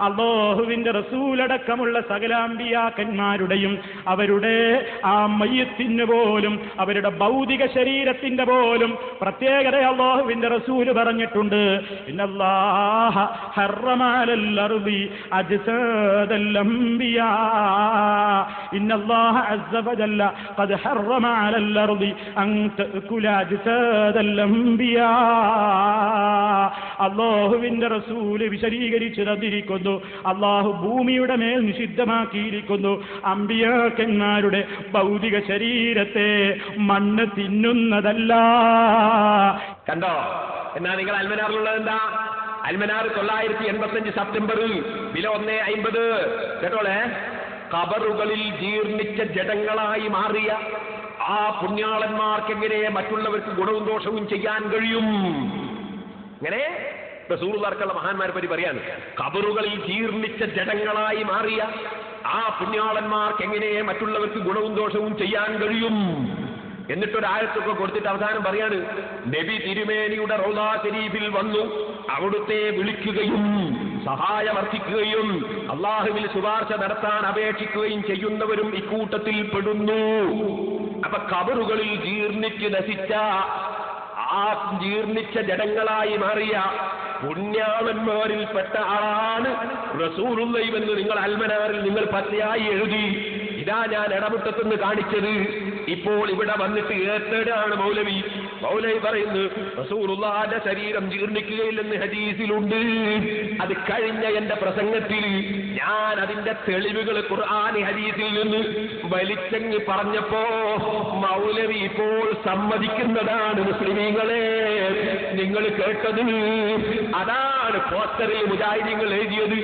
അല്ലാഹുവിന്റെ റസൂലടക്കമുള്ള സകല അമ്പിയാക്കന്മാരുടെയും അവരുടെ ആ മയ്യത്തിന് പോലും അവരുടെ ഭൗതിക ശരീരത്തിന്റെ പോലും പ്രത്യേകത അല്ലാഹുവിന്റെ റസൂല് പറഞ്ഞിട്ടുണ്ട്. ഇന്നല്ലാഹ ഹറമ അലൽ അർദി അജ്സാദൽ അംബിയാ ഇന്നല്ലാഹ അസ്സ വജല്ല ഖദ് ഹറമ അലൽ അർദി അൻ തഅകുല അജ്സാദൽ അംബിയാ. അല്ലാഹുവിന്റെ റസൂല് വിശദീകരിച്ചു തന്നിരിക്കുന്നു, അള്ളാഹു ഭൂമിയുടെ മേൽ നിഷിദ്ധമാക്കിയിരിക്കുന്നു അമ്പിയാക്കന്മാരുടെ ഭൗതിക ശരീരത്തെ മണ്ണ് തിന്നുന്നതല്ല. കണ്ടോ? എന്നാ നിങ്ങൾ അൽമനാറിലുള്ളത് എന്താ? അൽമനാർ 985 സെപ്റ്റംബർ വില 1.50. കേട്ടോളെ, ഖബറുകളിൽ ജീർണിച്ച ജഡങ്ങളായി മാറിയ ആ പുണ്യാളന്മാർക്ക് എങ്ങനെ മറ്റുള്ളവർക്ക് ഗുണവും ദോഷവും ചെയ്യാൻ കഴിയും? ഇങ്ങനെ റസൂലുള്ളാഹിയുള്ള മഹാന്മാരെ പറ്റി പറയാണ്, ഖബറുകളിൽ ജീർണിച്ച ജഡങ്ങളായി മാറിയ ആ പുണ്യാളന്മാർക്ക് എങ്ങനെ മറ്റുള്ളവർക്ക് ഗുണവും ദോഷവും ചെയ്യാൻ കഴിയും? എന്നിട്ടൊരായത്തൊക്കെ കൊടുത്തിട്ട് അവസാനം പറയാണ്, നബി തിരുമേനിയുടെ റൗളാ ശരീഫിൽ വന്നു അവിടുത്തെ വിളിക്കുകയും സഹായമർപ്പിക്കുകയും അള്ളാഹുവിൽ ശുപാർശ നടത്താൻ അപേക്ഷിക്കുകയും ചെയ്യുന്നവരും ഇക്കൂട്ടത്തിൽ പെടുന്നു. അപ്പൊ ഖബറുകളിൽ ജീർണിച്ച് നശിച്ച ആ ജീർണിച്ച ജഡങ്ങളായി മാറിയ പുണ്യാളന്മാരിൽപ്പെട്ട ആളാണ് റസൂലുള്ളാഹി എന്ന് നിങ്ങൾ അൽമനാറിൽ നിങ്ങൾ പച്ചയായി എഴുതി. ഇതാ ഞാൻ ഇടമുട്ടത്തുനിന്ന് കാണിച്ചത്. ഇപ്പോൾ ഇവിടെ വന്നിട്ട് ഏത്തേടാണ് മൗലവി പറയുന്നു റസൂലുള്ളാഹിന്റെ ശരീരം ജീർണിക്കുകയില്ലെന്ന് ഹദീസിലുണ്ട്. അത് കഴിഞ്ഞ എന്റെ പ്രസംഗത്തിൽ ഞാൻ അതിന്റെ തെളിവുകൾ ഖുർആനി ഹദീസിൽ നിന്ന് വലിച്ചങ്ങ് പറഞ്ഞപ്പോ മൗലവി ഇപ്പോൾ സമ്മതിക്കുന്നതാണ്. മുസ്ലിമീങ്ങളെ, നിങ്ങൾ കേട്ടത് അതാണ് പോസ്റ്ററിൽ മുജാഹിദീങ്ങൾ എഴുതിയത്.